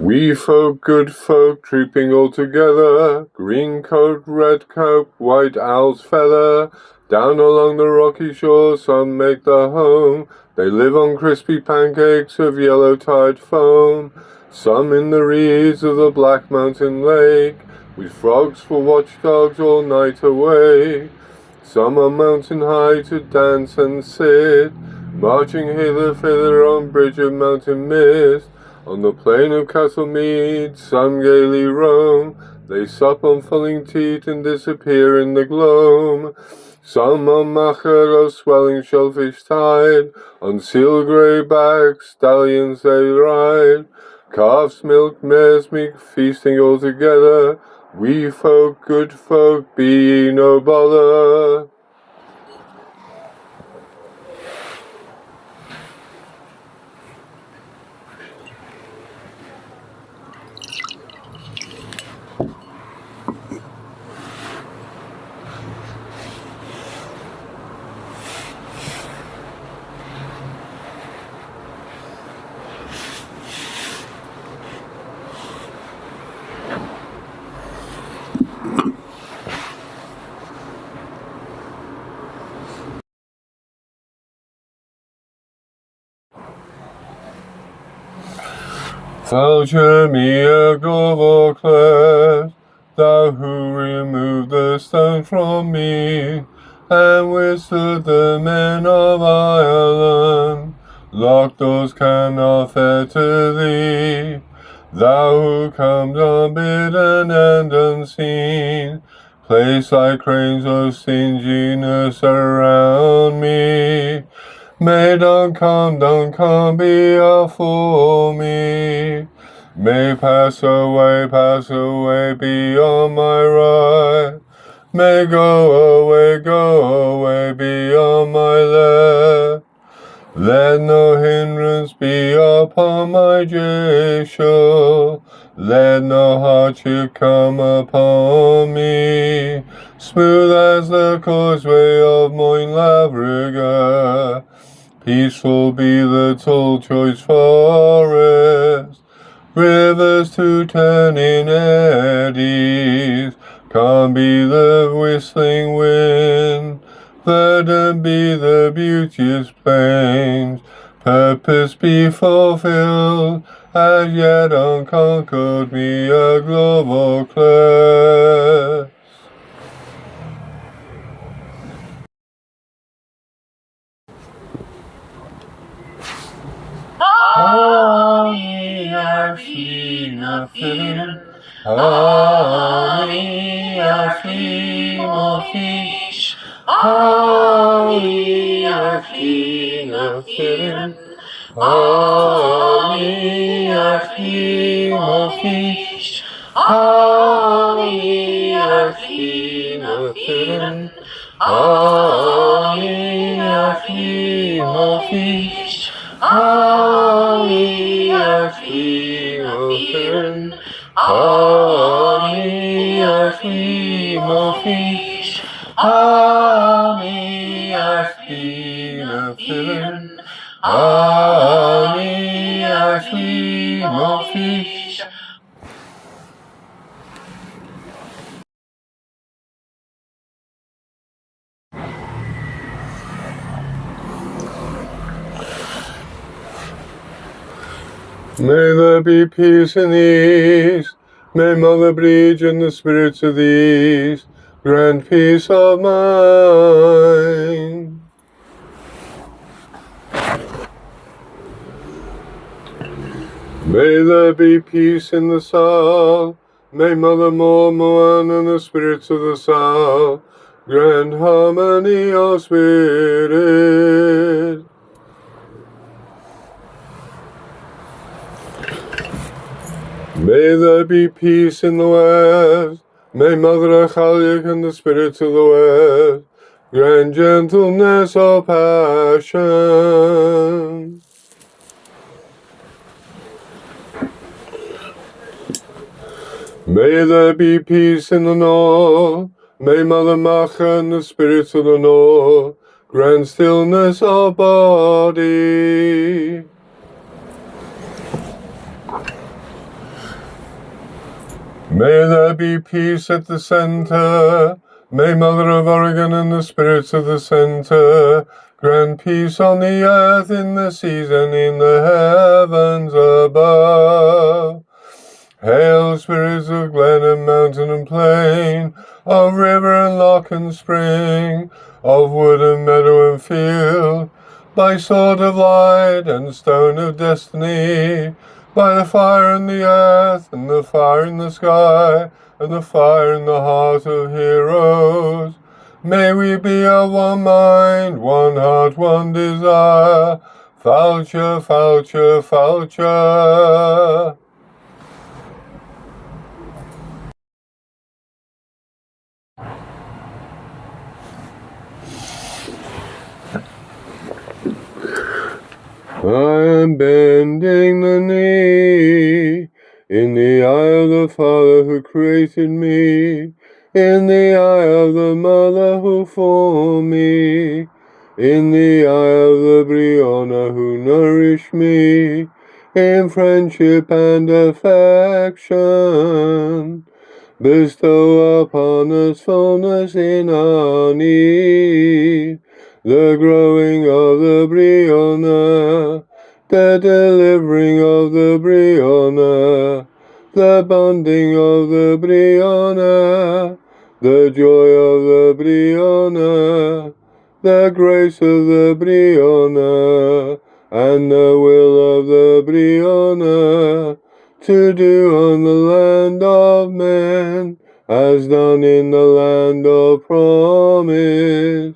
We folk, good folk, trooping all together, green coat, red coat, white owl's feather, down along the rocky shore some make their home. They live on crispy pancakes of yellow tide foam, some in the reeds of the black mountain lake, with frogs for watchdogs all night away. Some on mountain high to dance and sit, marching hither thither on bridge of mountain mist. On the plain of Castle Mead some gaily roam, they sup on falling teat and disappear in the gloam. Some on macher of swelling shellfish tide, on seal grey backs stallions they ride. Calves milk, mares meek, feasting all together, we folk, good folk, be ye no bother. Fetch me a glove of cleft, thou who removed the stone from me, and withstood the men of Ireland. Locked doors cannot fetter thee, thou who comes unbidden and unseen. Place thy cranes of stinginess around me. May don't come, be afore me. May pass away, be on my right. May go away, be on my left. Let no hindrance be upon my journey, let no hardship come upon me. Smooth as the causeway of Moyn Lavriga, peaceful be the tall choice forest, rivers to turn in eddies, calm be the whistling wind, verdant be the beauteous plains, purpose be fulfilled, as yet unconquered me a global cleft. May there be peace in the east, may Mother Bridge and the spirits of the east grant peace of mind. May there be peace in the south, may Mother Moan and the spirits of the south grant harmony of spirit. May there be peace in the west, may Mother Achaliach and the spirits of the west grant gentleness of passion. May there be peace in the north, may Mother Macha and the spirits of the north grant stillness of body. May there be peace at the centre. May Mother of Oregon and the spirits of the centre grant peace on the earth, in the seas, and in the heavens above. Hail, spirits of glen and mountain and plain, of river and loch and spring, of wood and meadow and field, by sword of light and stone of destiny, by the fire in the earth, and the fire in the sky, and the fire in the heart of heroes. May we be of one mind, one heart, one desire. Foucher, foucher, foucher. I am bending the knee in the eye of the Father who created me, in the eye of the Mother who formed me, in the eye of the Brionna who nourished me, in friendship and affection. Bestow upon us fullness in our need, the growing of the Brionna, the delivering of the Brionna, the bonding of the Brionna, the joy of the Brionna, the grace of the Brionna, and the will of the Brionna, to do on the land of men, as done in the land of promise.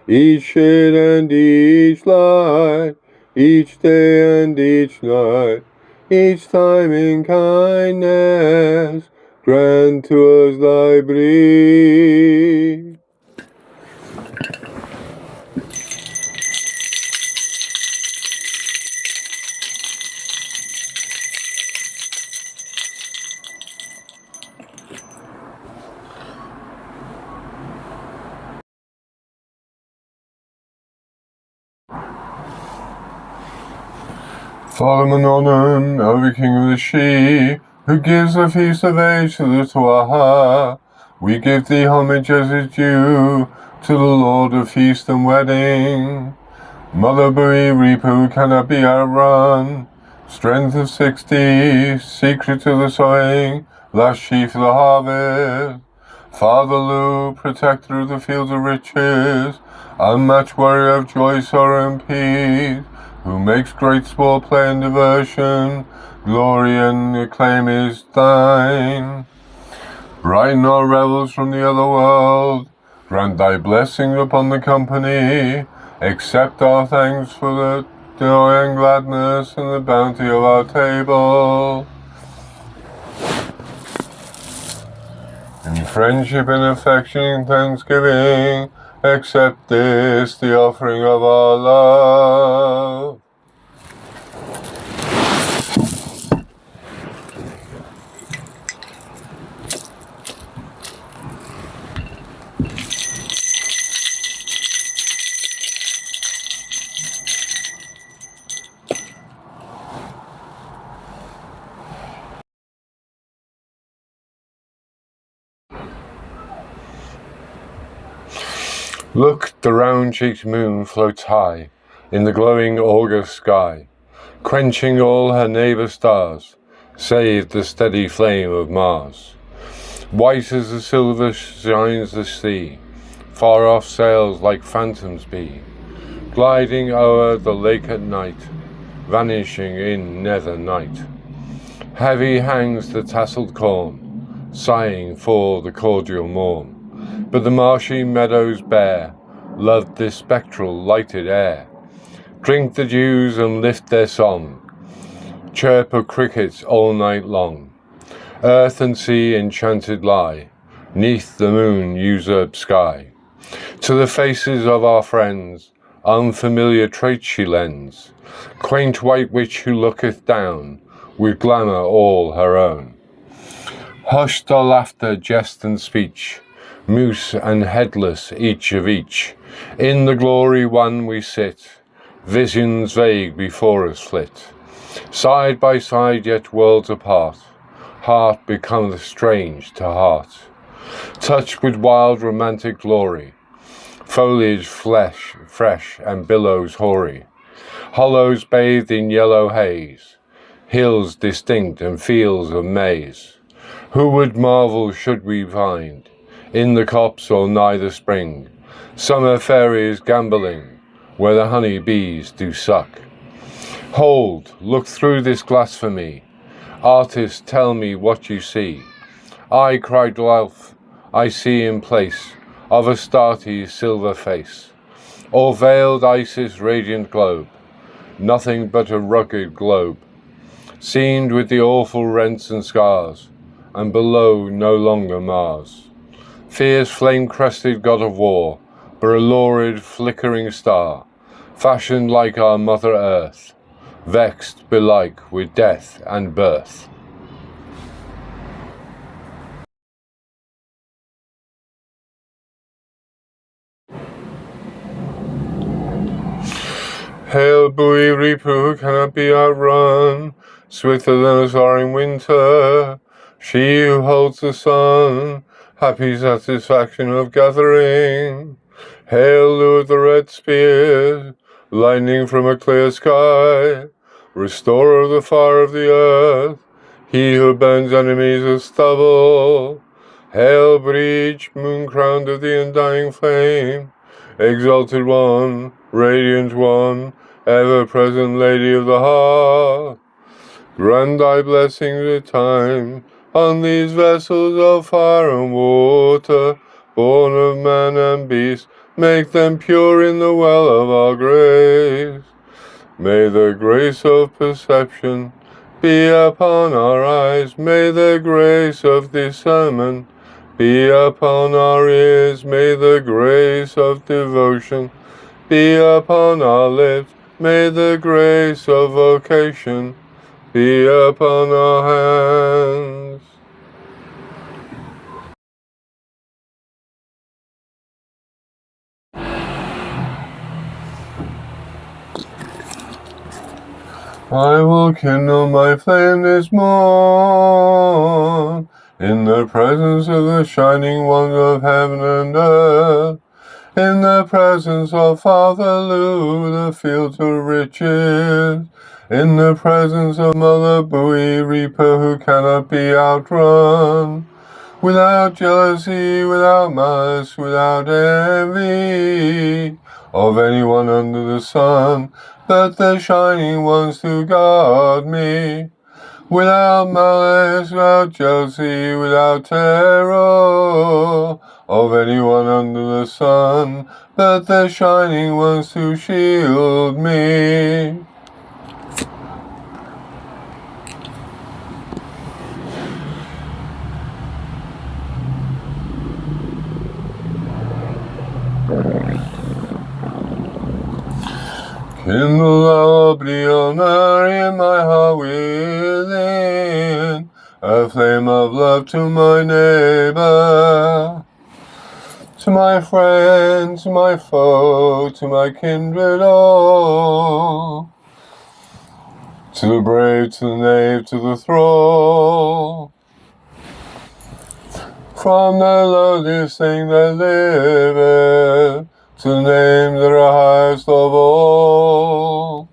Each shade and each light, each day and each night, each time in kindness, grant to us thy breed. Father Manonan, over King of the She, who gives the feast of age to the Tuaha, we give thee homage as is due to the Lord of feast and wedding. Mother Bui Reaper who cannot be outrun, strength of 60, secret to the sowing, last sheaf of the harvest. Father Lugh, protector of the fields of riches, unmatched warrior of joy, sorrow, and peace, who makes great sport, play, and diversion, glory and acclaim is thine. Brighten our revels from the other world, grant thy blessing upon the company, accept our thanks for the joy and gladness and the bounty of our table. In friendship and affection and thanksgiving, accept this, the offering of our love. Look, the round-cheeked moon floats high in the glowing August sky, quenching all her neighbour stars, save the steady flame of Mars. White as the silver shines the sea, far off sails like phantoms be, gliding o'er the lake at night, vanishing in nether night. Heavy hangs the tasselled corn, sighing for the cordial morn. But the marshy meadows bare love this spectral lighted air. Drink the dews and lift their song, chirp of crickets all night long. Earth and sea enchanted lie, neath the moon usurped sky. To the faces of our friends unfamiliar traits she lends, quaint white witch who looketh down with glamour all her own. Hushed are laughter, jest and speech, moose and headless each of each. In the glory one we sit, visions vague before us flit. Side by side yet worlds apart, Heart becomes strange to heart, touched with wild romantic glory, foliage fresh and billows hoary, hollows bathed in yellow haze, hills distinct and fields of maize. Who would marvel should we find, in the copse or nigh the spring, summer fairies gambolling, where the honey bees do suck. Hold, look through this glass for me, artist, tell me what you see. I, cried Ralph, I see in place of Astarte's silver face, or veiled Isis' radiant globe, nothing but a rugged globe, seamed with the awful rents and scars, and below no longer Mars, fierce flame-crested god of war, but a lurid flickering star, fashioned like our Mother Earth, vexed belike with death and birth. Hail, buoy reaper who cannot be outrun, swifter than a soaring winter, she who holds the sun, happy satisfaction of gathering. Hail, Lugh the red spear, lightning from a clear sky, restorer of the fire of the earth, he who burns enemies as stubble. Hail, breach, moon-crowned of the undying flame, exalted one, radiant one, ever-present Lady of the Heart. Grant thy blessings with time on these vessels of fire and water, born of man and beast, make them pure in the well of our grace. May the grace of perception be upon our eyes, may the grace of discernment be upon our ears, may the grace of devotion be upon our lips, may the grace of vocation be upon our hands. I will kindle my flame this morn in the presence of the shining ones of heaven and earth, in the presence of Father Lugh, the fields of riches, in the presence of Mother Buoy Reaper who cannot be outrun, without jealousy, without malice, without envy of anyone under the sun, but the shining ones to guard me. Without malice, without jealousy, without terror of anyone under the sun, but the shining ones to shield me. Kindle thou a Buinasadh in my heart within, a flame of love to my neighbor, to my friend, to my foe, to my kindred all, to the brave, to the knave, to the thrall, from the lowliest thing that liveth, to the names that are highest of all.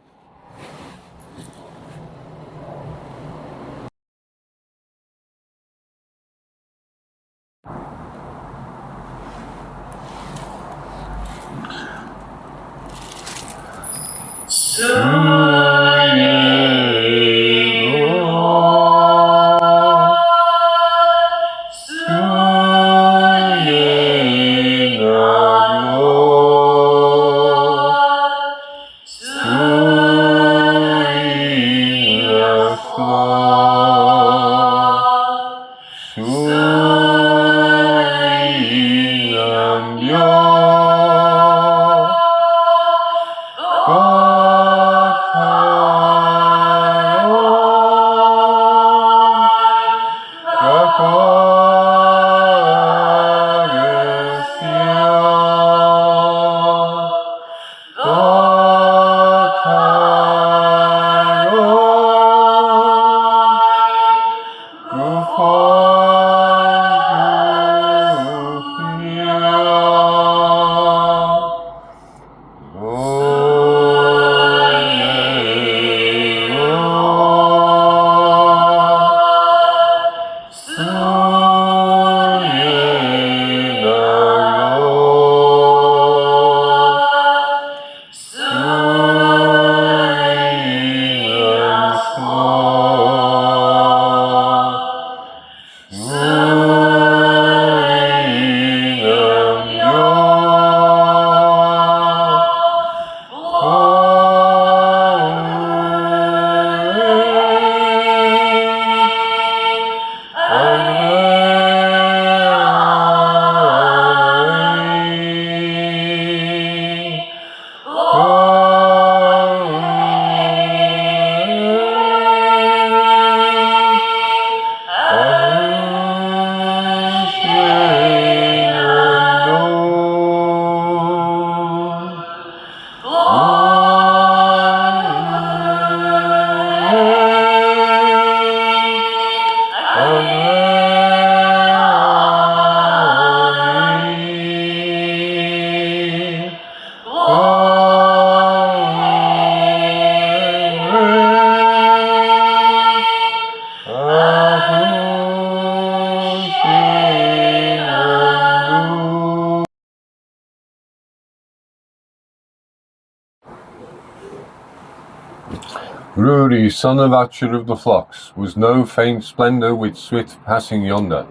Ruari, son of Atcher of the flocks, was no faint splendour with swift passing yonder.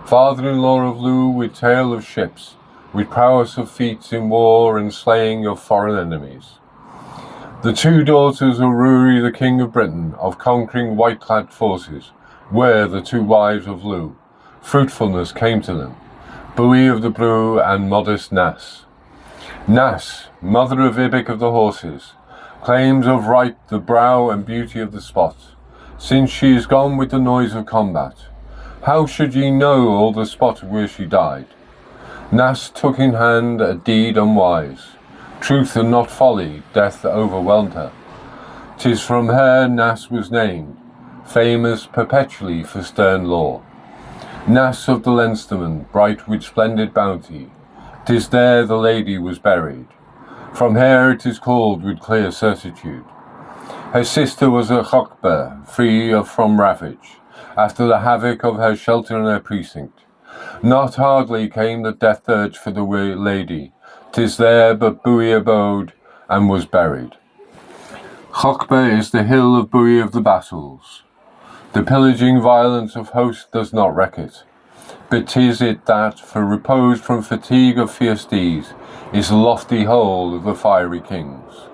Father-in-law of Lugh, with tale of ships, with prowess of feats in war and slaying of foreign enemies. The two daughters of Ruari, the king of Britain, of conquering white-clad forces, were the two wives of Lugh. Fruitfulness came to them, Buaidh of the Brew and modest Nás. Nás, mother of Ibic of the horses, claims of right the brow and beauty of the spot, since she is gone with the noise of combat. How should ye know all the spot where she died? Nás took in hand a deed unwise, truth and not folly, death overwhelmed her. 'Tis from her Nás was named, famous perpetually for stern law. Nás of the Leinstermen, bright with splendid bounty, 'tis there the lady was buried. From her it is called with clear certitude. Her sister was a Chochbe, free from ravage, after the havoc of her shelter and her precinct. Not hardly came the death urge for the lady, 'tis there but Buaidh abode and was buried. Chochbe is the hill of Buaidh of the Battles. The pillaging violence of host does not wreck it, but 'tis it that, for repose from fatigue of fierce deeds, is the lofty hold of the fiery kings.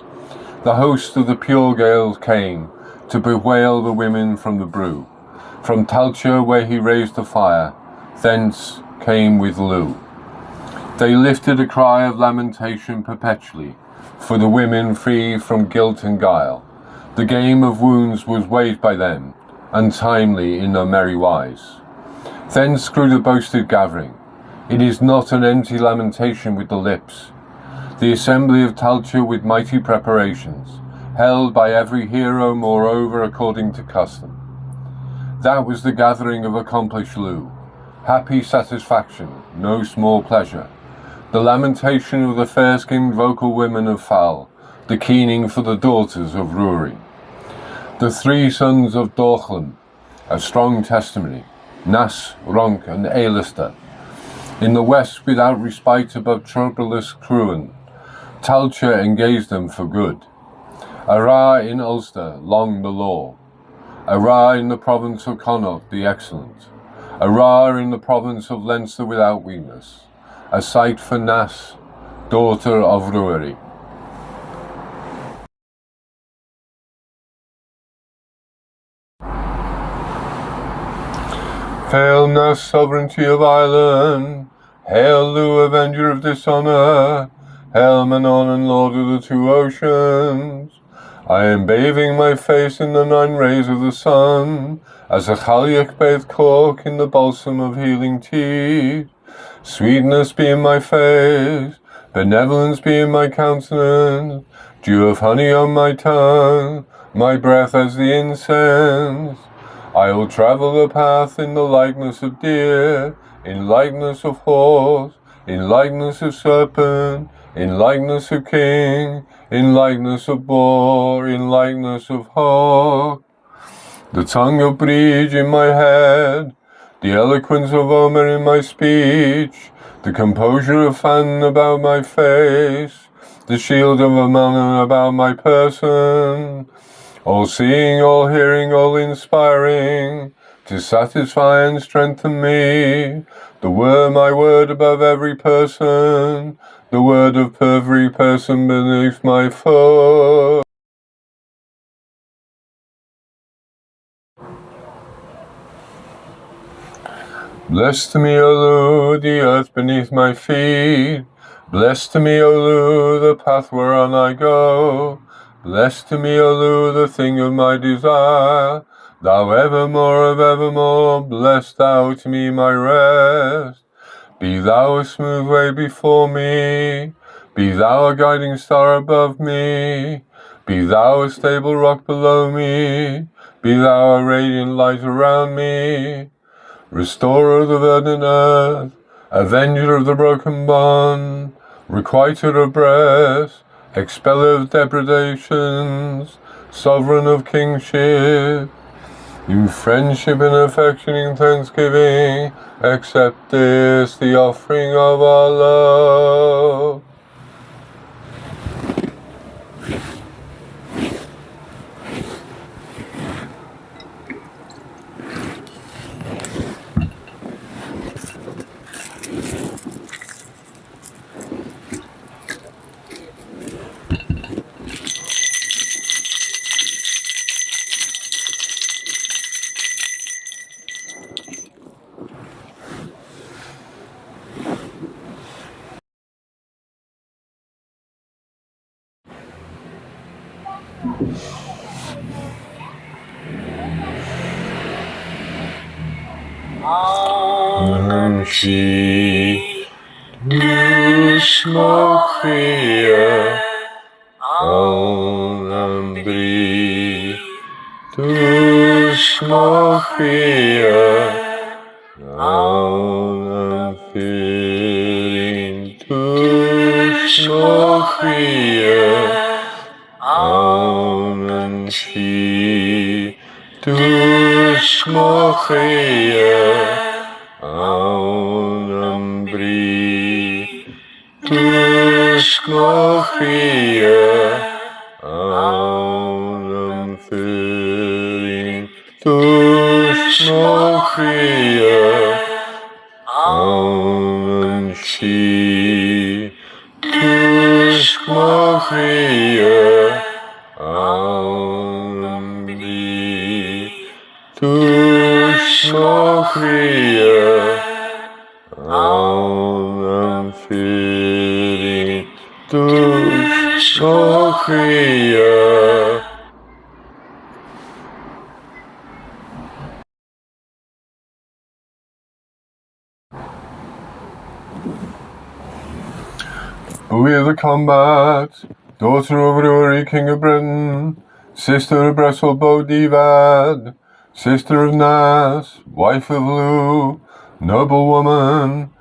The host of the pure Gaels came to bewail the women from the brew. From Talcha where he raised the fire, thence came with Lugh. They lifted a cry of lamentation perpetually, for the women free from guilt and guile. The game of wounds was waged by them, untimely in no merry wise. Thence grew the boasted gathering. It is not an empty lamentation with the lips. The assembly of Talcha with mighty preparations, held by every hero moreover according to custom. That was the gathering of accomplished Lugh. Happy satisfaction, no small pleasure. The lamentation of the fair-skinned vocal women of Fal, the keening for the daughters of Ruari. The three sons of Dorchlan, a strong testimony, Nás, Ronk and Eilister. In the west, without respite above troublous Cruan, Talcha engaged them for good. Arra in Ulster, long the law. Arra in the province of Connaught, the excellent. Arra in the province of Leinster without weakness. A sight for Nás, daughter of Ruari. Hail Nás, sovereignty of Ireland! Hail Lugh, avenger of dishonour! Hail Manon, lord of the two oceans! I am bathing my face in the 9 rays of the sun, as a Chaliach bathed Cork in the balsam of healing teeth. Sweetness be in my face, benevolence be in my countenance, dew of honey on my tongue, my breath as the incense. I will travel the path in the likeness of deer, in likeness of horse, in likeness of serpent, in likeness of king, in likeness of boar, in likeness of hawk. The tongue of Bridge in my head, the eloquence of Omer in my speech, the composure of Fan about my face, the shield of Amman about my person, all seeing, all hearing, all inspiring, to satisfy and strengthen me, my word above every person, the word of every person beneath my foot. Blessed to me, O Lugh, the earth beneath my feet. Blessed to me, O Lugh, the path whereon I go. Blessed to me, O Lugh, the thing of my desire. Thou evermore of evermore, bless thou to me my rest. Be thou a smooth way before me. Be thou a guiding star above me. Be thou a stable rock below me. Be thou a radiant light around me. Restorer of the verdant earth, avenger of the broken bond, requiter of breath, expeller of depredations, sovereign of kingship. In friendship and affection and thanksgiving, accept this, the offering of our love. and she Dushmochia Aun and Buaidh Dushmochia Aun and Buaidh Dushmochia Aun and she Dushmochia Aun and Buaidh Dushmochia Aun and Buaidh Dushmochia Aun and she Dushmochia Aun and Buaidh Dushmochia Aun and Buaidh Dushmochia. Buaidh of the combat, daughter of Erenn, king of Britain, sister of Buinasadh, sister of Nás, wife of Lugh, noble woman,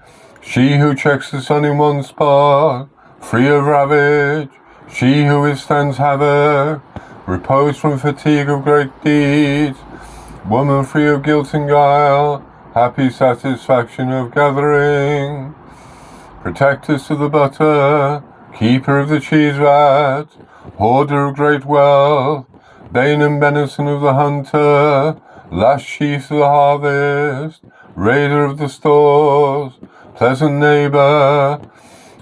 she who checks the sun in one spot, free of ravage, she who withstands havoc, repose from fatigue of great deeds, woman free of guilt and guile, happy satisfaction of gathering, protectress of the butter, keeper of the cheese vat, hoarder of great wealth, bane and benison of the hunter, last sheaf of the harvest, raider of the stores, pleasant neighbor,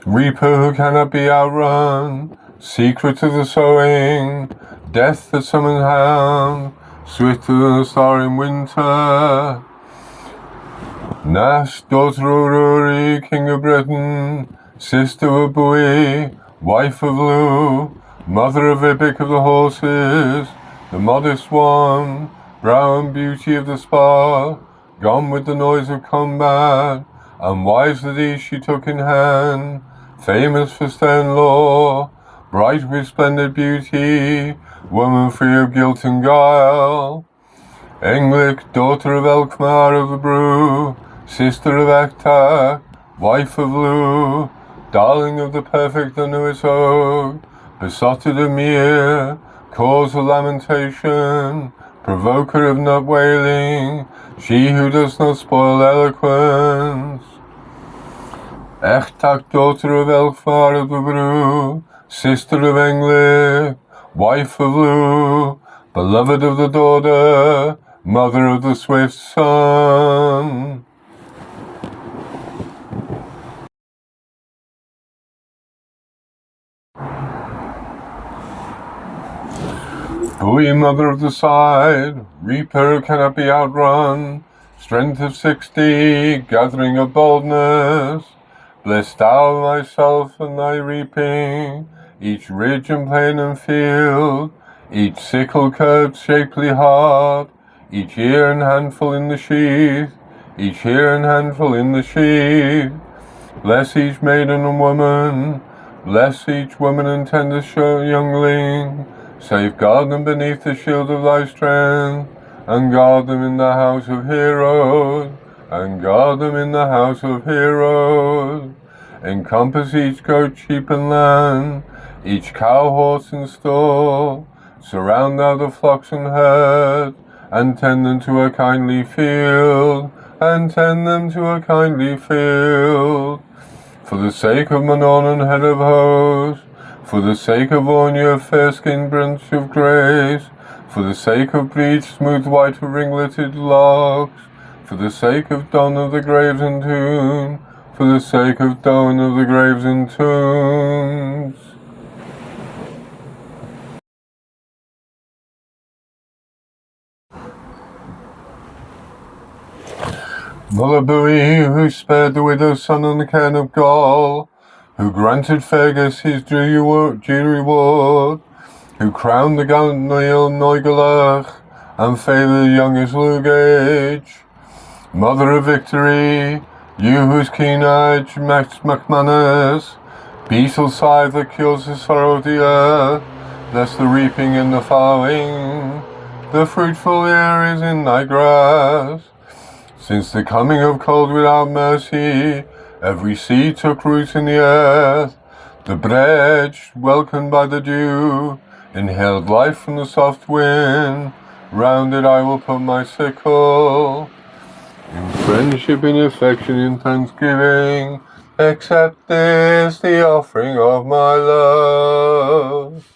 reaper who cannot be outrun, secret of the sowing, death the summoned hound, swifter than a star in winter. Nás, daughter of Erenn, king of Britain, sister of Buaidh, wife of Lugh, mother of Ibic of the horses, the modest one, brow and beauty of the spot, gone with the noise of combat, and wise the deeds she took in hand, famous for stern law, bright with splendid beauty, woman free of guilt and guile. Englic, daughter of Elkmar of the Brew, sister of Ecta, wife of Lugh, darling of the perfect Buinasadh, besotted of Mere, cause of lamentation, provoker of not wailing, she who does not spoil eloquence. Ecta, daughter of Elkmar of the Brew, sister of Englic, wife of Lugh, beloved of the daughter, mother of the swift son. Buaidh, mother of the side, reaper who cannot be outrun, strength of 60, gathering of boldness, bless thou thyself and thy reaping, each ridge and plain and field, each sickle curved shapely heart, each ear and handful in the sheath, each ear and handful in the sheath. Bless each maiden and woman, bless each woman and tender youngling, safeguard them beneath the shield of thy strength, and guard them in the house of heroes, and guard them in the house of heroes. Encompass each goat, sheep, and lamb, each cow, horse, and stall. Surround thou the flocks and herds, and tend them to a kindly field, and tend them to a kindly field. For the sake of Manon and head of hosts, for the sake of Anya, fair-skinned branch of grace, for the sake of Breach, smooth white of ringleted locks, for the sake of Don of the graves and tomb, for the sake of Don of the graves and tombs. Mother Buaidh, who spared the widow's son and the cairn of Gaul, who granted Fergus his due reward, who crowned the gallant Niall Noigalach, and favoured the youngest Lugh. Mother of victory, You whose keen-eyed McManus, beetle scythe that kills the sorrow of the earth, lest the reaping and the plowing, the fruitful year is in thy grasp. Since the coming of cold without mercy, every seed took root in the earth. The bread, welcomed by the dew, inhaled life from the soft wind. Round it I will put my sickle. In friendship, in affection, in thanksgiving, accept this, the offering of my love.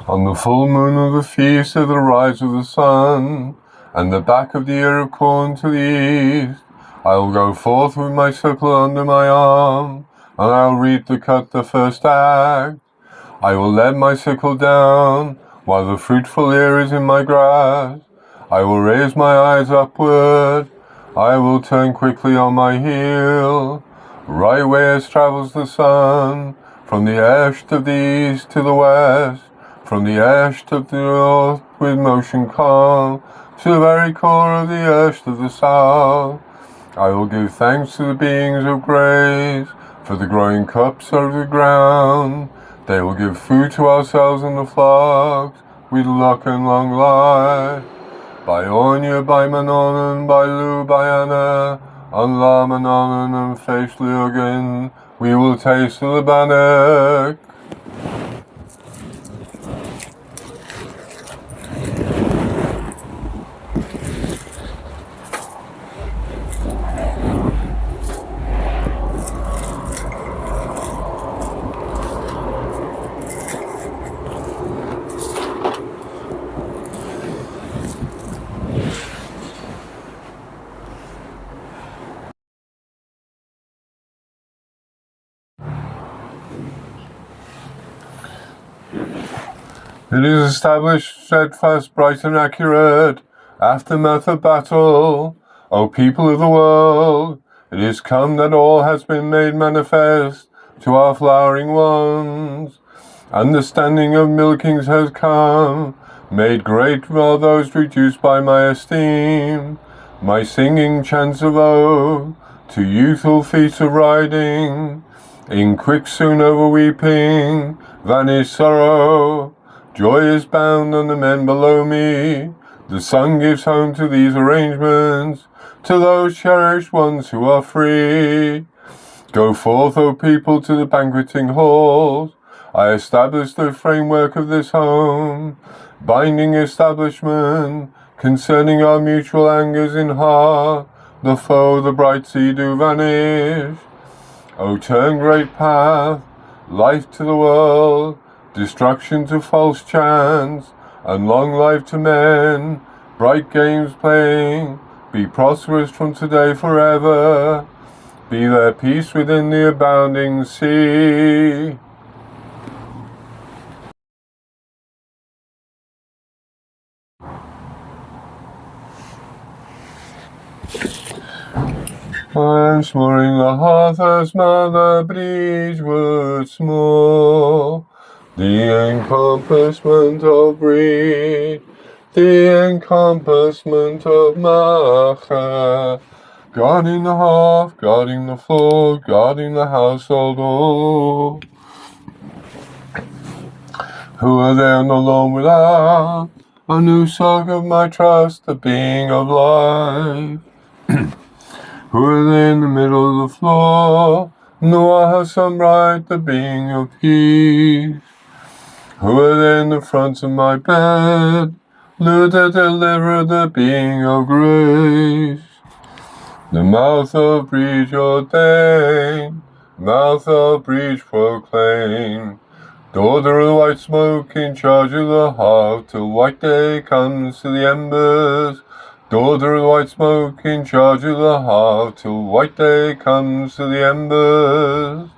On the full moon of the feast of the rise of the sun, and the back of the ear of corn to the east, I will go forth with my sickle under my arm, and I'll reap the first act. I will let my sickle down, while the fruitful ear is in my grasp. I will raise my eyes upward, I will turn quickly on my heel. Right way as travels the sun, from the east of the east to the west, from the east of the north with motion calm, to the very core of the east of the south. I will give thanks to the beings of grace, for the growing cups of the ground. They will give food to ourselves and the flocks, with luck and long life. By Ornia, by Manon, by Lugh, by Anna, on La Manon and face Lugh, we will taste the bannock. It is established, steadfast, bright and accurate, aftermath of battle, O people of the world, it is come that all has been made manifest to our flowering ones. Understanding of milkings has come, made great are those reduced by my esteem. My singing chants of ode to youthful feats of riding, in quick soon over weeping, vanished sorrow. Joy is bound on the men below me. The sun gives home to these arrangements, to those cherished ones who are free. Go forth, O people, to the banqueting halls. I establish the framework of this home, binding establishment, concerning our mutual angers in heart. The foe, the bright sea do vanish. O turn great path, life to the world, destruction to false chance, and long life to men, bright games playing, be prosperous from today forever, be there peace within the abounding sea. I am smoring the hearth as Mother Bridge would smore, the encompassment of breed, the encompassment of Macha, guarding the hearth, guarding the floor, guarding the household all. Who are there no alone without? A new song of my trust, the being of life. Who are they in the middle of the floor? Noah has some right, the being of peace. Who are they in the front of my bed? Lugh the deliverer, the being of grace. The mouth of breach ordained, mouth of breach proclaim. Daughter of the white smoke, in charge of the hearth, till white day comes to the embers. Daughter of white smoke in charge of the hearth, till white day comes to the embers.